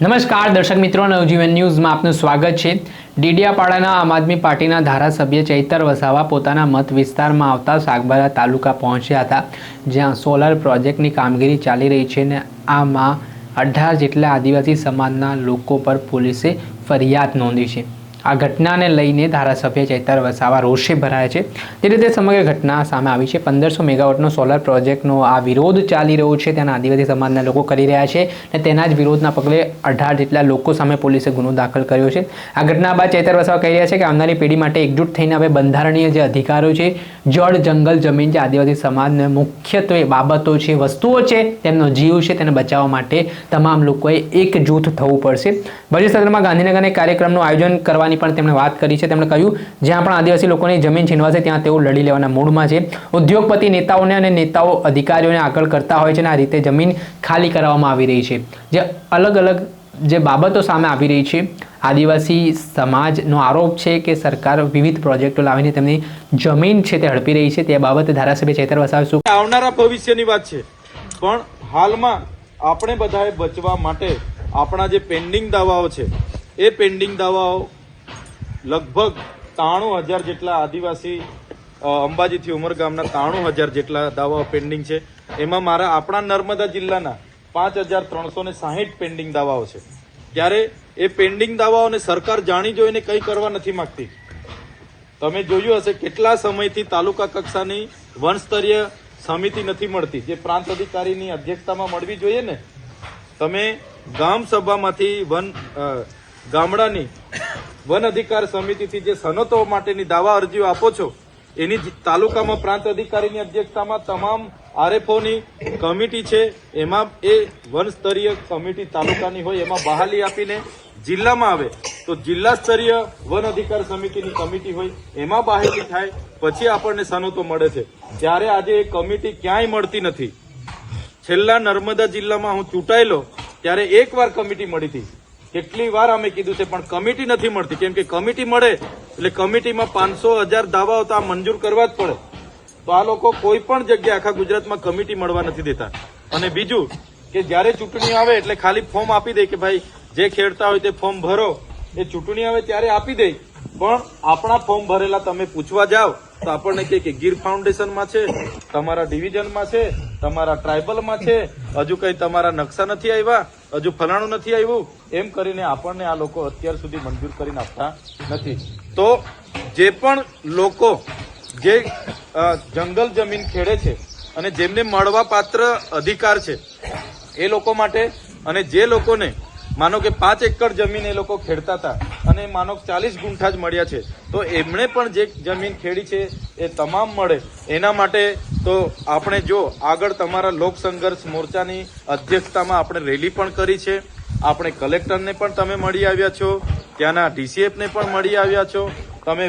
નમસ્કાર દર્શક મિત્રો, નવજીવન ન્યૂઝમાં આપનું સ્વાગત છે। ડેડિયાપાડાના આમ આદમી પાર્ટીના ધારાસભ્ય ચૈતર વસાવા પોતાના મત વિસ્તારમાં આવતા સાગબારા તાલુકા પહોંચ્યા હતા, જ્યાં સોલર પ્રોજેક્ટની કામગીરી ચાલી રહી છે અને આમાં 18 જેટલા આદિવાસી સમાજના લોકો પર પોલીસે ફરિયાદ નોંધી છે। આ ઘટનાને લઈને ધારાસભ્ય ચૈતર વસાવા રોષે ભરાયા છે। તે રીતે સમગ્ર ઘટના સામે આવી છે। 1500 મેગાવોટનો સોલર પ્રોજેક્ટનો આ વિરોધ ચાલી રહ્યો છે, તેના આદિવાસી સમાજના લોકો કરી રહ્યા છે અને તેના જ વિરોધના પગલે 18 જેટલા લોકો સામે પોલીસે ગુનો દાખલ કર્યો છે। આ ઘટના બાદ ચૈતર વસાવા કહી રહ્યા છે કે આવનારી પેઢી માટે એકજૂટ થઈને હવે બંધારણીય જે અધિકારો છે, જળ, જંગલ, જમીન, જે આદિવાસી સમાજને મુખ્યત્વે બાબતો છે, વસ્તુઓ છે, તેમનો જીવ છે, તેને બચાવવા માટે તમામ લોકોએ એકજૂથ થવું પડશે। બજેટ સત્રમાં ગાંધીનગરના કાર્યક્રમનું આયોજન કરવાની પણ તેમણે વાત કરી છે। તેમણે કહ્યું, જ્યાં પણ આદિવાસી લોકોની જમીન છીનવાશે ત્યાં તેઓ લડી લેવાના મૂડમાં છે। ઉદ્યોગપતિ નેતાઓને અને નેતાઓ અધિકારીઓને આગળ કરતા હોય છે અને આ રીતે જમીન ખાલી કરવામાં આવી રહી છે। જે અલગ અલગ જે બાબતો સામે આવી રહી છે, આદિવાસી સમાજનો આરોપ છે કે સરકાર વિવિધ પ્રોજેક્ટો લાવીને તેમની જમીન છે તે હડપી રહી છે। તે બાબતે ધારાસભ્ય ચૈતર વસાવા શું આવનારા ભવિષ્યની વાત છે, પણ હાલમાં આપણે બધાએ બચવા માટે આપણા જે પેન્ડિંગ દાવાઓ છે, એ પેન્ડિંગ દાવાઓ લગભગ 93,000 જેટલા આદિવાસી અંબાજીથી ઉમરગામના 93,000 જેટલા દાવાઓ પેન્ડિંગ છે। એમાં આપણા નર્મદા જિલ્લાના 5,360 પેન્ડિંગ દાવાઓ છે। ત્યારે એ પેન્ડિંગ દાવાઓને સરકાર જાણી જોઈને કંઈ કરવા નથી માંગતી। તમે જોયું હશે કેટલા સમયથી તાલુકા કક્ષાની વનસ્તરીય સમિતિ નથી મળતી, જે પ્રાંત અધિકારીની અધ્યક્ષતામાં મળવી જોઈએ ને। તમે ગામ સભામાંથી ગામડાની વન અધિકાર સમિતિથી જે સનતો માટેની દાવા અરજીઓ આપો છો, એની તાલુકામાં પ્રાંત અધિકારીની અધ્યક્ષતામાં તમામ આરએફઓની કમિટી છે, એમાં એ વન સ્તરીય કમિટી તાલુકાની હોય એમાં બહાલી આપીને જિલ્લામાં આવે તો જિલ્લા સ્તરીય વન અધિકાર સમિતિની કમિટી હોય એમાં બહાલી થાય, પછી આપણને સનતો મળે છે। ત્યારે આજે એ કમિટી ક્યાંય મળતી નથી। છેલ્લા નર્મદા જિલ્લામાં હું ચૂંટાયેલો ત્યારે એકવાર કમિટી મળી હતી। કેટલી વાર અમે કીધું છે, પણ કમિટી નથી મળતી, કેમ કે કમિટી મળે એટલે કમિટીમાં 500,000 દાવાઓ તો આ મંજૂર કરવા જ પડે। તો આ લોકો કોઈ પણ જગ્યાએ આખા ગુજરાતમાં કમિટી મળવા નથી દેતા। અને બીજું કે જ્યારે ચૂંટણી આવે એટલે ખાલી ફોર્મ આપી દે કે ભાઈ જે ખેડતા હોય તે ફોર્મ ભરો, એ ચૂંટણી આવે ત્યારે આપી દે, પણ આપણા ફોર્મ ભરેલા તમે પૂછવા જાઓ તો આપણને કે ગીર ફાઉન્ડેશનમાં છે, તમારા ડિવિઝનમાં છે, તમારા ટ્રાઇબલમાં છે, હજુ કઈ તમારા નકશા નથી આવ્યા, હજુ ફલાણું નથી આવ્યું, એમ કરીને આપણને આ લોકો અત્યાર સુધી મંજૂર કરીને આપતા નથી। તો જે પણ લોકો જે જંગલ જમીન ખેડે છે અને જેમને મળવા પાત્ર અધિકાર છે એ લોકો માટે, અને જે લોકોને માનો કે 5 એકર જમીન એ લોકો ખેડતા હતા અને માનો 40 ગુંઠા જ મળ્યા છે, તો એમણે પણ જે જમીન ખેડી છે એ તમામ મળે એના માટે તો આપણે જો આગળ તમારા લોક સંઘર્ષ મોરચાની અધ્યક્ષતામાં આપણે રેલી પણ કરી છે। આપણે કલેક્ટરને પણ તમે મળી આવ્યા છો, ત્યાંના ડીસીએફને પણ મળી આવ્યા છો, તમે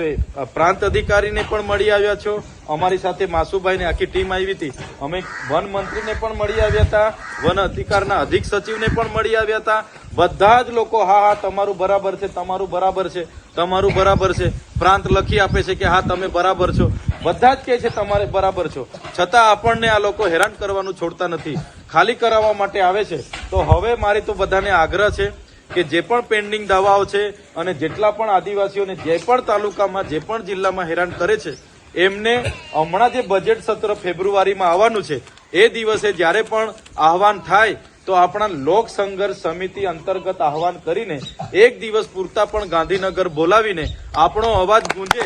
પ્રાંત અધિકારીને પણ મળી આવ્યા છો, અમારી સાથે માસુભાઈને આખી ટીમ આવી હતી, અમે વન મંત્રીને પણ મળી આવ્યા હતા, વન અધિકારના અધિક સચિવને પણ મળી આવ્યા હતા। બધા જ લોકો હા તમારું બરાબર છે, તમારું બરાબર છે, તમારું બરાબર છે, પ્રાંત લખી આપે છે કે હા તમે બરાબર છો, બધા જ કહે છે તમારે બરાબર છો, છતાં આપણને આ લોકો હેરાન કરવાનું છોડતા નથી, ખાલી કરાવવા માટે આવે છે। તો હવે મારી તો બધાને આગ્રહ છે કે જે પણ પેન્ડિંગ દાવાઓ છે અને જેટલા પણ આદિવાસીઓને જે પણ તાલુકામાં જે પણ જિલ્લામાં હેરાન કરે છે, એમને હમણાં જે બજેટ સત્ર ફેબ્રુઆરીમાં આવવાનું છે એ દિવસે જ્યારે પણ આહવાન થાય તો આપણા લોક સંઘર્ષ સમિતિ અંતર્ગત આહવાન કરીને એક દિવસ પૂરતા પણ ગાંધીનગર બોલાવીને આપણો અવાજ ગુંજે,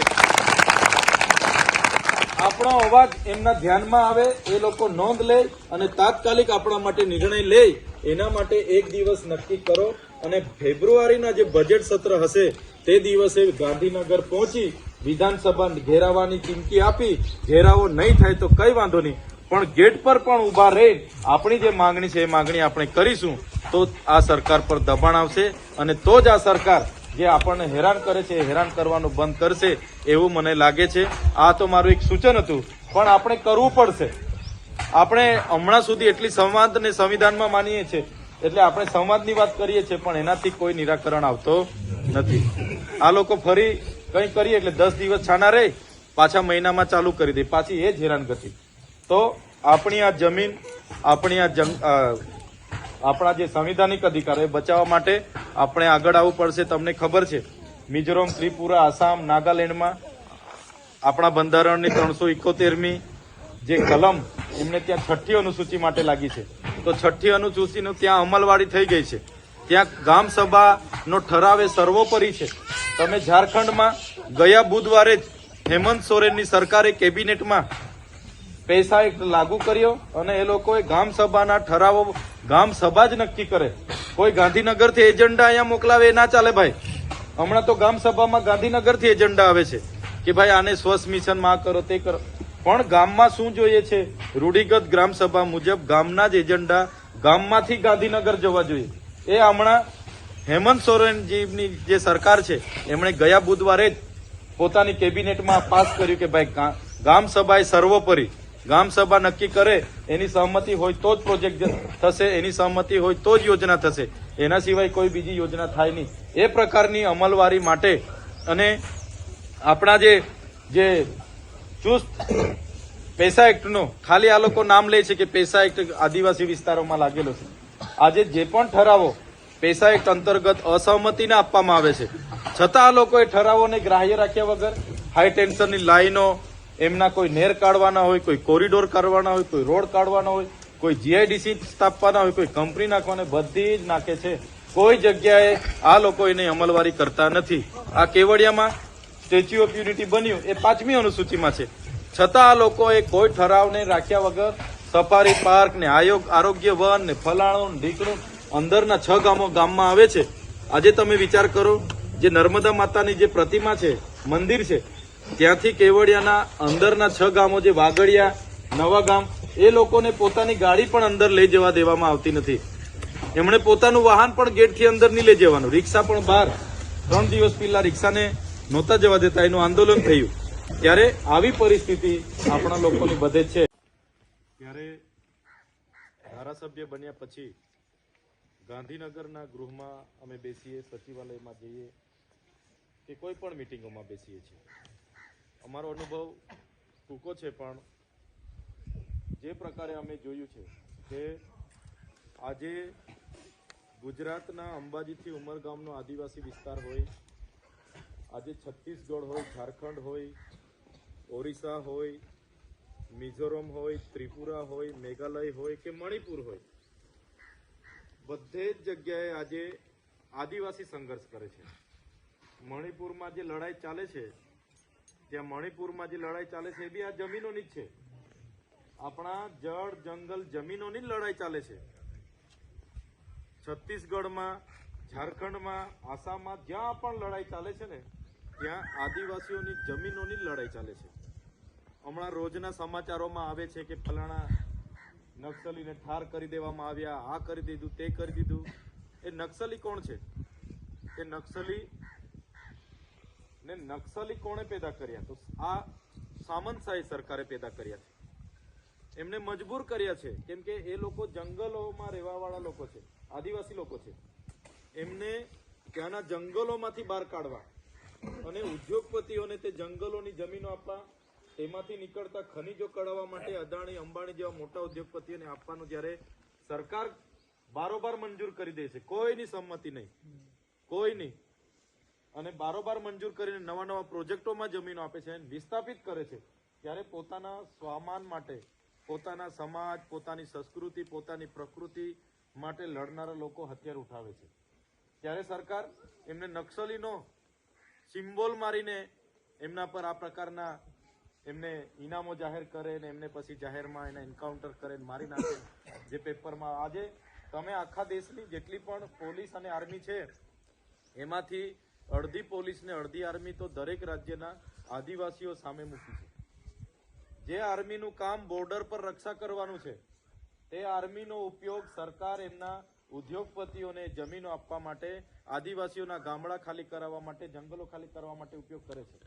આપણો અવાજ એમના ધ્યાનમાં આવે, એ લોકો નોંધ લે અને તાત્કાલિક આપણા માટે નિર્ણય લે, એના માટે એક દિવસ નક્કી કરો અને ફેબ્રુઆરીના જે બજેટ સત્ર હશે તે દિવસે ગાંધીનગર પહોંચી વિધાનસભા ઘેરાવાની ચીમકી આપી, ઘેરાવો નહીં થાય તો કઈ વાંધો નહીં, પણ ગેટ પર પણ ઉભા રહી આપણી જે માંગણી છે એ માંગણી આપણે કરીશું, તો આ સરકાર પર દબાણ આવશે અને તો જ આ સરકાર જે આપણને હેરાન કરે છે એ હેરાન કરવાનું બંધ કરશે એવું મને લાગે છે। આ તો મારું એક સૂચન હતું, પણ આપણે કરવું પડશે। આપણે હમણાં સુધી એટલી સંવાદને સંવિધાનમાં માનીએ છીએ એટલે આપણે સંવાદની વાત કરીએ છીએ, પણ એનાથી કોઈ નિરાકરણ આવતો નથી। આ લોકો ફરી કંઈ કરીએ એટલે 10 દિવસ છાના રહે, પાછા મહિનામાં ચાલુ કરી દે, પાછી એ જ હેરાનગતિ। તો આપણી આ જમીન, આપણી આ આપણા જે સંવિધાનિક અધિકારો એ બચાવવા માટે આપણે આગળ આવવું પડશે. તમને ખબર છે મિઝોરમ, ત્રિપુરા, આસામ, નાગાલેન્ડમાં આપણા બંધારણની 371મી જે કલમ એમને ત્યાં 6ઠ્ઠી અનુસૂચિ માટે લાગી છે, તો 6ઠ્ઠી અનુસૂચિનું ત્યાં અમલવારી થઈ ગઈ છે. ત્યાં ગામ સભાનો ઠરાવ એ સર્વોપરી છે. તમે ઝારખંડમાં ગયા બુધવારે જ હેમંત સોરેનની સરકારે કેબિનેટમાં પૈસા એક્ટ લાગુ કર્યો અને એ લોકોએ ગામ સભાના ઠરાવો ગામ સભા જ નક્કી કરે. કોઈ ગાંધીનગરથી એજન્ડા અહીંયા મોકલાવે એ ના ચાલે ભાઈ. હમણાં તો ગામ સભામાં ગાંધીનગરથી એજન્ડા આવે છે કે ભાઈ આને સ્વચ્છ મિશનમાં આ કરો તે કરો, પણ ગામમાં શું જોઈએ છે? રૂઢિગત ગ્રામ સભા મુજબ ગામના જ એજન્ડા ગામમાંથી ગાંધીનગર જવા જોઈએ. એ હમણાં હેમંત સોરેનજીની જે સરકાર છે એમણે ગયા બુધવારે જ પોતાની કેબિનેટમાં પાસ કર્યું કે ભાઈ ગામ સભા એ સર્વોપરી, ગામ સભા નક્કી કરે એની સહમતિ હોય તો જ પ્રોજેક્ટ થશે, એની સહમતિ હોય તો જ યોજના થશે, એના સિવાય કોઈ બીજી યોજના થાય નહીં. એ પ્રકારની અમલવારી માટે અને આપણા જે ચુસ્ત પૈસા એક્ટનો ખાલી આ લોકો નામ લે છે કે પૈસા એક્ટ આદિવાસી વિસ્તારોમાં લાગેલો છે. આજે જે પણ ઠરાવો પૈસા એક્ટ અંતર્ગત અસહમતિને આપવામાં આવે છે, છતાં આ લોકોએ ઠરાવોને ગ્રાહ્ય રાખ્યા વગર હાઈ ટેન્શનની લાઈનો, એમના કોઈ નેર કાઢવાના હોય, કોઈ કોરિડોર કાઢવાના હોય, કોઈ રોડ કાઢવાના હોય, કોઈ જીઆઈડીસી સ્થાપવાના હોય, કોઈ કંપની નાખવાના, બધી જ નાખે છે. કોઈ જગ્યાએ આ લોકો એની અમલવારી કરતા નથી. આ કેવડિયામાં સ્ટેચ્યુ ઓફ યુનિટી બન્યું એ 5મી અનુસૂચિમાં છે, છતાં આ લોકોએ કોઈ ઠરાવને રાખ્યા વગર સફારી પાર્ક ને આરોગ્ય વન ને ફલાણું ઢીકણું અંદરના 6 ગામમાં આવે છે. આજે તમે વિચાર કરો, જે નર્મદા માતાની જે પ્રતિમા છે, મંદિર છે, ત્યાંથી કેવડિયાના અંદરના 6 ગામો જે વાગડિયા, નવા ગામ, એ લોકોને પોતાની ગાડી પણ અંદર લઈ જવા દેવામાં આવતી નથી. એમણે પોતાનું વાહન પણ ગેટથી અંદર નહીં લઈ જવાનું, રિક્ષા પણ બહાર. 3 દિવસ પહેલા રિક્ષાને નહોતા જવા દેતા, એનું આંદોલન થયું. ત્યારે આવી પરિસ્થિતિ આપણા લોકોની બધે છે. ત્યારે ધારાસભ્ય બન્યા પછી ગાંધીનગરના ગૃહમાં અમે બેસીએ, સચિવાલયમાં જઈએ કે કોઈ પણ મિટિંગોમાં બેસીએ છીએ. અમારો અનુભવ ટૂંકો છે, પણ જે પ્રકારે અમે જોયું છે કે આજે ગુજરાતના અંબાજીથી ઉમરગામનો આદિવાસી વિસ્તાર હોય, આજે છત્તીસગઢ હોય, ઝારખંડ હોય, ઓરિસ્સા હોય, મિઝોરમ હોય, ત્રિપુરા હોય, મેઘાલય હોય કે મણિપુર હોય, બધે જ જગ્યાએ આજે આદિવાસી સંઘર્ષ કરે છે. મણિપુરમાં જે લડાઈ ચાલે છે, ત્યાં મણિપુરમાં જે લડાઈ ચાલે છે એ બી આ જમીનોની જ છે. આપણા જળ, જંગલ, જમીનોની જ લડાઈ ચાલે છે. છત્તીસગઢમાં, ઝારખંડમાં, આસામમાં જ્યાં પણ લડાઈ ચાલે છે ને, ત્યાં આદિવાસીઓની જમીનોની જ લડાઈ ચાલે છે. હમણાં રોજના સમાચારોમાં આવે છે કે ફલાણા નક્સલીને ઠાર કરી દેવામાં આવ્યા, આ કરી દીધું, તે કરી દીધું. એ નક્સલી કોણ છે? એ નક્સલી કોણે પેદા કર્યા? તો આ સામંતશાહી સરકારે પેદા કર્યા છે. એમને મજબૂર કર્યા છે, કેમ કે એ લોકો જંગલોમાં રહેવાવાળા લોકો છે, આદિવાસી લોકો છે. એમને ત્યાંના જંગલોમાંથી બહાર કાઢવા અને ઉદ્યોગપતિઓને તે જંગલોની જમીનો આપવા, તેમાંથી નીકળતા ખનીજો કઢાવવા માટે અદાણી, અંબાણી જેવા મોટા ઉદ્યોગપતિઓને આપવાનું જ્યારે સરકાર બારોબાર મંજૂર કરી દે છે, કોઈની સંમતિ નહીં, કોઈની, અને બારોબાર મંજૂર કરીને નવા નવા પ્રોજેક્ટોમાં જમીનો આપે છે, વિસ્થાપિત કરે છે, ત્યારે પોતાના સ્વામાન માટે, પોતાના સમાજ, પોતાની સંસ્કૃતિ, પોતાની પ્રકૃતિ માટે લડનારા લોકો હથિયાર ઉઠાવે છે. ત્યારે સરકાર એમને નક્સલીનો સિમ્બોલ મારીને એમના પર આ પ્રકારના એમને ઇનામો જાહેર કરે ને એમને પછી જાહેરમાં એને એન્કાઉન્ટર કરે, મારી નાખે. જે પેપરમાં આજે તમે આખા દેશની જેટલી પણ પોલીસ અને આર્મી છે, એમાંથી અડધી પોલીસ ને અડધી આર્મી તો દરેક રાજ્યના આદિવાસીઓ સામે મૂકી છે. જે આર્મીનું કામ બોર્ડર પર રક્ષા કરવાનું છે, તે આર્મીનો ઉપયોગ સરકાર એમના ઉદ્યોગપતિઓને જમીનો આપવા માટે, આદિવાસીઓના ગામડા ખાલી કરાવવા માટે, જંગલો ખાલી કરવા માટે ઉપયોગ કરે છે.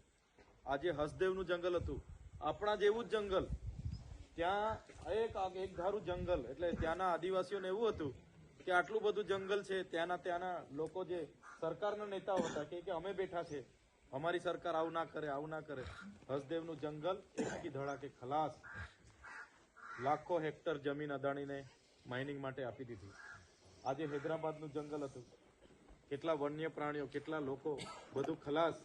આજે હસદેવનું જંગલ હતું, આપણા જેવું જ જંગલ, ત્યાં એક ધારું જંગલ, એટલે ત્યાંના આદિવાસીઓને એવું હતું કે આટલું બધું જંગલ છે, ત્યાંના લોકો જે સરકારના નેતાઓ હતા કે અમે બેઠા છે, અમારી સરકાર આવું ના કરે, આવું ના કરે. હસદેવનું જંગલ એકકી ધડાકે ખલાસ, લાખો હેક્ટર જમીન અદાણીને માઇનિંગ માટે આપી દીધી. આજે હૈદરાબાદનું જંગલ હતું, કેટલા વન્ય પ્રાણીઓ, કેટલા લોકો, બધું ખલાસ.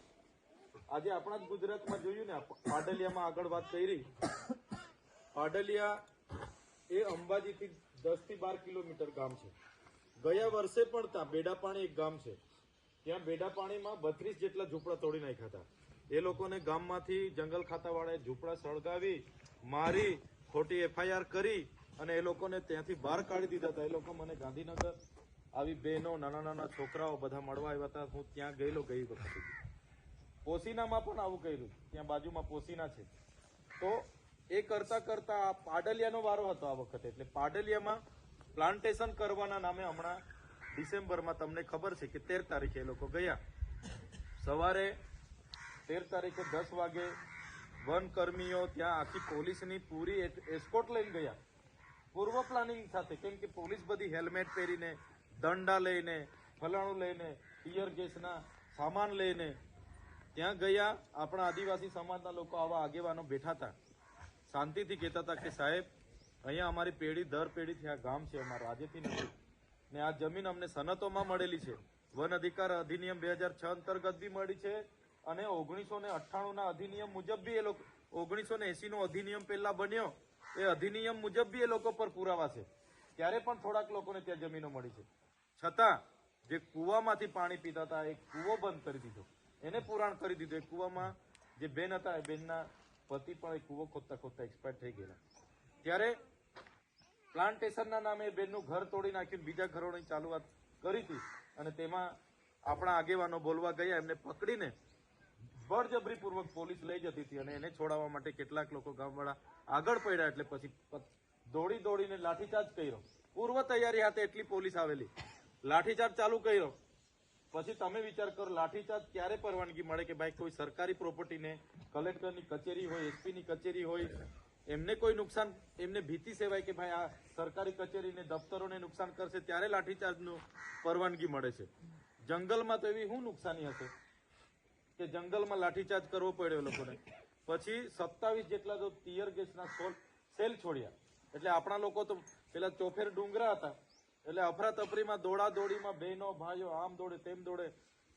આજે આપણા જ ગુજરાતમાં જોયું ને, પાડલિયામાં આગળ વાત કરી. પાડલિયા એ અંબાજીથી 10 થી 12 કિલોમીટર ગામ છે. ગયા વર્ષે પણ ત્યાં બેડાપાણી એક ગામ છે, ત્યાં બેડાપાણીમાં 32 જેટલા ઝૂંપડા તોડી નાખ્યા હતા. એ લોકોને ગામમાંથી જંગલ ખાતાવાળાએ ઝૂંપડા સળગાવી, મારી, ખોટી FIR કરી અને એ લોકોને ત્યાંથી બહાર કાઢી દીધા હતા. એ લોકો મને ગાંધીનગર આવી બહેનો, નાના નાના છોકરાઓ બધા મળવા આવ્યા હતા. હું ત્યાં ગયેલો ગઈ વખતે. પોસીનામાં પણ આવું કર્યું, ત્યાં બાજુમાં પોસીના છે. તો એ કરતા કરતા આ પાડલિયાનો વારો હતો આ વખતે. એટલે પાડલિયામાં પ્લાન્ટેશન કરવાના નામે હમણાં ડિસેમ્બરમાં તમને ખબર છે કે 13 તારીખે એ લોકો ગયા. સવારે 13 તારીખે 10 વાગે વનકર્મીઓ ત્યાં આખી પોલીસની પૂરી એસ્કોર્ટ લઈને ગયા, પૂર્વ પ્લાનિંગ સાથે. કેમ કે પોલીસ બધી હેલ્મેટ પહેરીને, દંડા લઈને, ફલાણું લઈને, ટીયર ગેસના સામાન લઈને ત્યાં ગયા. આપણા આદિવાસી સમાજના લોકો, આવા આગેવાનો બેઠા હતા, શાંતિથી કહેતા હતા કે સાહેબ, અહીંયા અમારી પેઢી દર પેઢીથી આ ગામ છે, અમારા રાજ્યથી નથી, ને આ જમીન અમને સનતોમાં મળેલી છે. વન અધિકાર અધિનિયમ 2006 અંતર્ગત બી મળી છે, અને 1998 ના અધિનિયમ મુજબ બી એ લોકો 1980 નો અધિનિયમ પહેલા બન્યો, એ અધિનિયમ મુજબ બી એ લોકો પર પુરાવા છે. ત્યારે પણ થોડાક લોકોને ત્યાં જમીનો મળી છે. છતાં જે કૂવામાંથી પાણી પીતા હતા, એ કૂવો બંધ કરી દીધો, એને પુરાણ કરી દીધું. એ કૂવામાં જે બેન હતા, એ બેનના પતિ પણ એ કૂવો ખોદતા ખોદતા એક્સપાયર થઈ ગયેલા. ત્યારે પ્લાન્ટેશનના નામે બેનનું ઘર તોડી નાખ્યું, બીજા ઘરોની ચાલુઆત કરી હતી. અને તેમાં આપણા આગેવાનો બોલવા ગયા, એમને પકડીને બળજબરીપૂર્વક પોલીસ લઈ જતી હતી, અને એને છોડાવવા માટે કેટલાક લોકો ગામવાળા આગળ પડ્યા. એટલે પછી દોડી દોડીને લાઠીચાર્જ કર્યો. પૂર્વ તૈયારી હાથે એટલી પોલીસ આવેલી, લાઠીચાર્જ ચાલુ કર્યો. પછી તમે વિચાર કરો, લાઠીચાર્જ ક્યારે પરવાનગી મળે કે ભાઈ કોઈ સરકારી પ્રોપર્ટીને, કલેક્ટરની કચેરી હોય, એસપીની કચેરી હોય, એમને કોઈ નુકસાન, એમને ભીતિ સેવાય કે ભાઈ આ સરકારી કચેરીને, દફતરોને નુકસાન કરશે, ત્યારે લાઠીચાર્જનું પરવાનગી મળે છે. જંગલમાં તો એવી શું નુકસાની હશે કે જંગલમાં લાઠીચાર્જ કરવો પડ્યો લોકોને. પછી 27 જેટલા તો ટીયર ગેસના સેલ છોડ્યા. એટલે આપણા લોકો તો પેલા ચોફેર ડુંગરા હતા, એટલે અફરાતફરીમાં, દોડા દોડીમાં બહેનો ભાઈઓ આમ દોડે તેમ દોડે,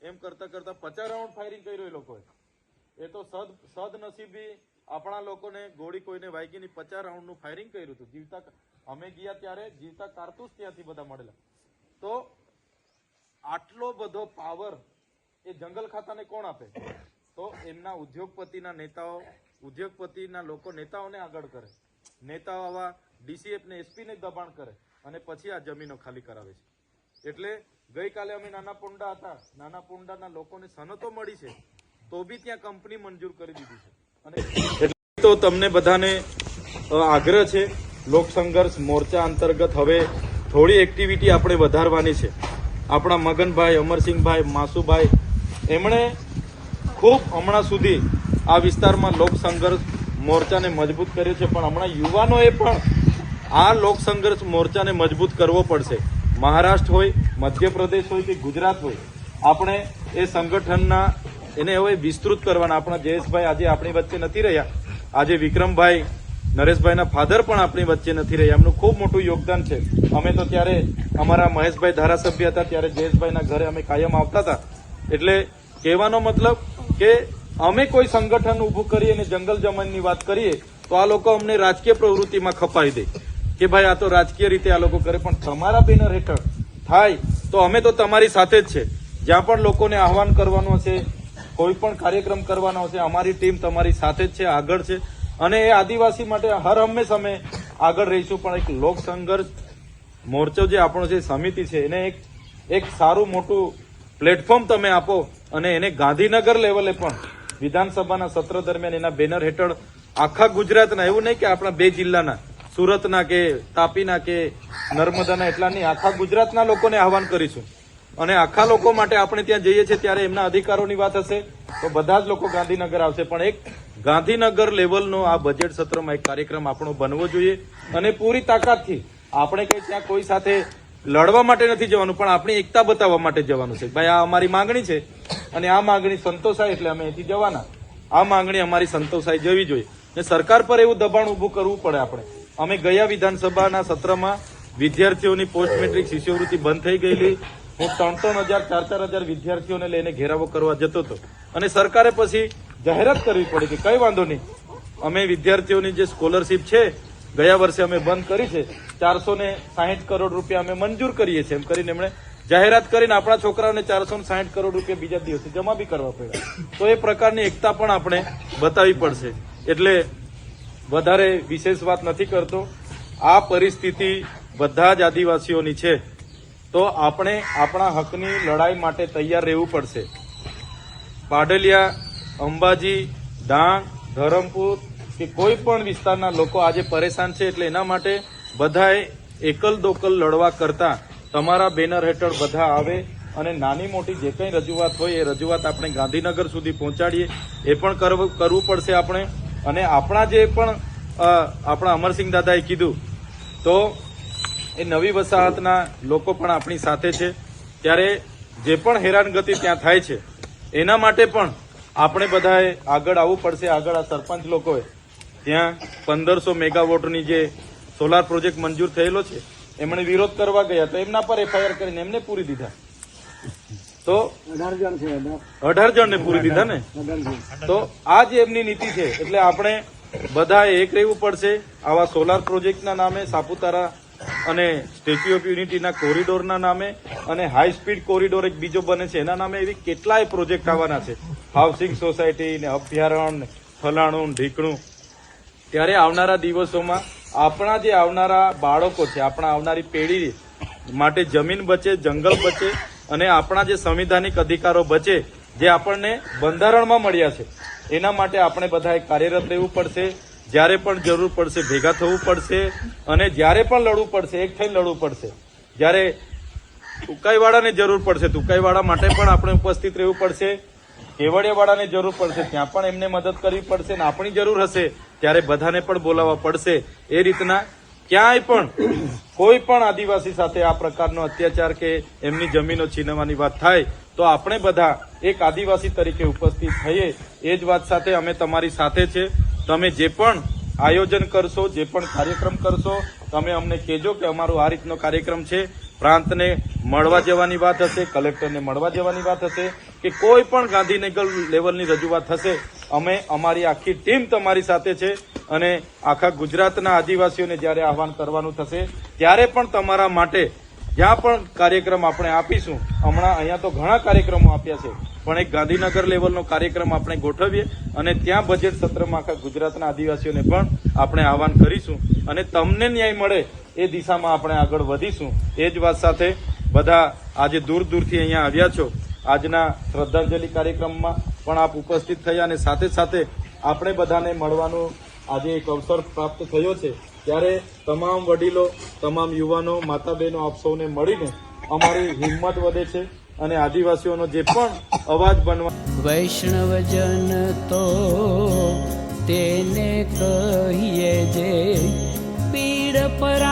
એમ કરતા કરતા 50 રાઉન્ડ ફાયરિંગ કર્યું એ લોકોએ. એ તો સદનસીબી આપણા લોકોને ગોળી કોઈને વાગી નહીં, 50 રાઉન્ડનું ફાયરિંગ કર્યું હતું. જીવતા અમે ગયા ત્યારે જીવતા કારતૂસ ત્યાંથી બધા મળેલા. તો આટલો બધો પાવર એ જંગલ ખાતાને કોણ આપે? તો એમના ઉદ્યોગપતિના નેતાઓ, ઉદ્યોગપતિના લોકો નેતાઓને આગળ કરે, નેતાઓ આવા DCF ને SP ને દબાણ કરે, અને પછી આ જમીનો ખાલી કરાવે છે. એટલે ગઈકાલે અમે નાના પુંડા હતા, નાના પુંડાના લોકોને સનતો મળી છે, તો બી ત્યાં કંપની મંજૂર કરી દીધી છે. અને તો તમને બધાને આગ્રહ છે, લોક સંઘર્ષ મોરચા અંતર્ગત હવે થોડી એક્ટિવિટી આપણે વધારવાની છે. આપણા મગનભાઈ, અમરસિંહભાઈ, માસુભાઈ, એમણે ખૂબ હમણાં સુધી આ વિસ્તારમાં લોક સંઘર્ષ મોરચાને મજબૂત કર્યો છે, પણ હમણાં યુવાનોએ પણ આ લોક સંઘર્ષ મોરચાને મજબૂત કરવો પડશે. મહારાષ્ટ્ર હોય, મધ્યપ્રદેશ હોય કે ગુજરાત હોય, આપણે એ સંગઠનના એને હવે વિસ્તૃત કરવાના. આપણા જયેશભાઈ આજે આપણી વચ્ચે નથી રહ્યા, આજે વિક્રમભાઈ, નરેશભાઈના ફાધર પણ આપણી વચ્ચે નથી રહ્યા. એમનું ખૂબ મોટું યોગદાન છે. અમે તો ત્યારે અમારા મહેશભાઈ ધારાસભ્ય હતા, ત્યારે જયેશભાઈના ઘરે અમે કાયમ આવતા હતા. એટલે કહેવાનો મતલબ કે અમે કોઈ સંગઠન ઊભું કરીએ અને જંગલ જમીનની વાત કરીએ તો આ લોકો અમને રાજકીય પ્રવૃત્તિમાં ખપાવી દે કે ભાઈ આ તો રાજકીય રીતે આ લોકો કરે. પણ તમારા બેનર હેઠળ થાય તો અમે તો તમારી સાથે જ છે. જ્યાં પણ લોકોને આહવાન કરવાનું હશે, કોઈ પણ કાર્યક્રમ કરવાનો હશે, અમારી ટીમ તમારી સાથે જ છે, આગળ છે. અને એ આદિવાસી માટે હર હંમેશ અમે આગળ રહીશું. પણ એક લોક સંઘર્ષ મોરચો જે આપણો જે સમિતિ છે, એને એક સારું મોટું પ્લેટફોર્મ તમે આપો, અને એને ગાંધીનગર લેવલે પણ વિધાનસભાના સત્ર દરમિયાન એના બેનર હેઠળ આખા ગુજરાતના, એવું નહીં કે આપણા 2 જિલ્લાના, સુરતના કે તાપીના કે નર્મદાના, એટલા નહીં, આખા ગુજરાતના લોકોને આહવાન કરીશું. અને આખા લોકો માટે આપણે ત્યાં જઈએ છીએ ત્યારે એમના અધિકારોની વાત હશે તો બધા જ લોકો ગાંધીનગર આવશે. પણ એક ગાંધીનગર લેવલનો આ બજેટ સત્રમાં એક કાર્યક્રમ આપણો બનવો જોઈએ, અને પૂરી તાકાતથી આપણે કઈ ત્યાં કોઈ સાથે લડવા માટે નથી જવાનું, પણ આપણી એકતા બતાવવા માટે જવાનું છે. ભાઈ આ અમારી માંગણી છે, અને આ માંગણી સંતોષાય એટલે અમે અહીંથી જવાના. આ માંગણી અમારી સંતોષાઈ જવી જોઈએ, ને સરકાર પર એવું દબાણ ઊભું કરવું પડે. અમે ગયા વિધાનસભાના સત્રમાં વિદ્યાર્થીઓની પોસ્ટ મેટ્રિક શિષ્યવૃત્તિ બંધ થઈ ગયેલી. હું 3,000 4,000 વિદ્યાર્થીઓને લઈને ઘેરાવો કરવા જતો હતો અને સરકારે પછી જાહેરાત કરવી પડી કે કઈ વાંધો નહીં, અમે વિદ્યાર્થીઓની જે સ્કોલરશીપ છે ગયા વર્ષે અમે બંધ કરી છે, 460 કરોડ રૂપિયા અમે મંજૂર કરીએ છીએ એમ કરીને એમણે જાહેરાત કરીને આપણા છોકરાઓને 460 કરોડ રૂપિયા બીજા દિવસે જમા બી કરવા પડ્યા. તો એ પ્રકારની એકતા પણ આપણે બતાવવી પડશે. એટલે વધારે વિશેષ વાત નથી કરતો. આ પરિસ્થિતિ બધા જ આદિવાસીઓની છે, તો આપણે આપણા હકની લડાઈ માટે તૈયાર રહેવું પડશે. પાડલિયા, અંબાજી, ડાંગ, ધરમપુર કે કોઈ પણ વિસ્તારના લોકો આજે પરેશાન છે. એટલે એના માટે બધાએ એકલ દોકલ લડવા કરતા તમારા બેનર હેઠળ બધા આવે અને નાની મોટી જે કંઈ રજૂઆત હોય એ રજૂઆત આપણે ગાંધીનગર સુધી પહોંચાડીએ. એ પણ કરવું પડશે આપણે. અને આપણા જે પણ આપણા અમરસિંહ દાદાએ કીધું, તો એ નવી વસાહતના લોકો પણ આપણી સાથે છે. ત્યારે જે પણ હેરાનગતિ ત્યાં થાય છે એના માટે પણ આપણે બધાએ આગળ આવવું પડશે. આગળ આ સરપંચ લોકોએ ત્યાં 1500 મેગાવોટની જે સોલાર પ્રોજેક્ટ મંજૂર થયેલો છે એમણે વિરોધ કરવા ગયા તો એમના પર એફઆઈઆર કરીને એમને પૂરી દીધા. તો 18 જણને પૂરી દીધા ને. તો આ જ એમની નીતિ છે. એટલે આપણે બધાએ એક રહેવું પડશે. આવા સોલાર પ્રોજેક્ટના નામે સાપુતારા અને સ્ટેચ્યુ ઓફ યુનિટીના કોરિડોરના નામે અને હાઈ સ્પીડ કોરિડોર એક બીજો બને છે એના નામે એવી કેટલાય પ્રોજેક્ટ આવવાના છે. હાઉસિંગ સોસાયટી ને અભયારણ્ય, ફલાણું ઢીકણું. ત્યારે આવનારા દિવસોમાં આપણા જે આવનારા બાળકો છે, આપણા આવનારી પેઢી માટે જમીન બચે, જંગલ બચે અને આપણા જે સંવિધાનિક અધિકારો બચે જે આપણને બંધારણમાં મળ્યા છે, એના માટે આપણે બધાએ કાર્યરત રહેવું પડશે. જ્યારે પણ જરૂર પડશે ભેગા થવું પડશે અને જ્યારે પણ લડવું પડશે એક થઈને લડવું પડશે. જ્યારે ઉકાઈવાડાને જરૂર પડશે ઉકાઈવાડા માટે પણ આપણે ઉપસ્થિત રહેવું પડશે. કેવડિયાવાડાને જરૂર પડશે ત્યાં પણ એમને મદદ કરવી પડશે અને આપણી જરૂર હશે ત્યારે બધાને પણ બોલાવવા પડશે. એ રીતના ક્યાંય પણ કોઈ પણ આદિવાસી સાથે આ પ્રકારનો અત્યાચાર કે એમની જમીનો છીનવવાની વાત થાય તો આપણે બધા એક આદિવાસી તરીકે ઉપસ્થિત થઈએ. એ જ વાત સાથે અમે તમારી સાથે છે. તમે જે પણ આયોજન કરશો, જે પણ કાર્યક્રમ કરશો, તમે અમને કહેજો કે અમારો આ રીતનો કાર્યક્રમ છે. પ્રાંતને મળવા જવાની વાત હશે, કલેક્ટરને મળવા જવાની વાત હશે કે કોઈ પણ ગાંધીનગર લેવલની રજૂઆત હશે, અમે અમારી આખી ટીમ તમારી સાથે છે. અને આખા ગુજરાતના આદિવાસીઓને જ્યારે આહવાન કરવાનું થશે ત્યારે પણ તમારા માટે જ્યાં પણ કાર્યક્રમ આપણે આપીશું, હમણાં અહીંયા તો ઘણા કાર્યક્રમો આપ્યા છે, પણ એક ગાંધીનગર લેવલનો કાર્યક્રમ આપણે ગોઠવીએ અને ત્યાં બજેટ સત્રમાં આખા ગુજરાતના આદિવાસીઓને પણ આપણે આહવાન કરીશું અને તમને ન્યાય મળે એ દિશામાં આપણે આગળ વધીશું. એ જ વાત સાથે બધા આજે દૂર દૂરથી અહીંયા આવ્યા છો, આજના શ્રદ્ધાંજલિ કાર્યક્રમમાં પણ આપ ઉપસ્થિત થયા અને સાથે સાથે આપણે બધાને મળવાનું આજે એક અવસર પ્રાપ્ત થયો છે. ત્યારે તમામ વડીલો, તમામ યુવાનો, માતા બહેનો આપ સૌને મળીને અમારી હિંમત વધે છે અને આદિવાસીઓનો જે પણ અવાજ બનવા. વૈષ્ણવજન તો તેને કહીએ જે પીડ પરા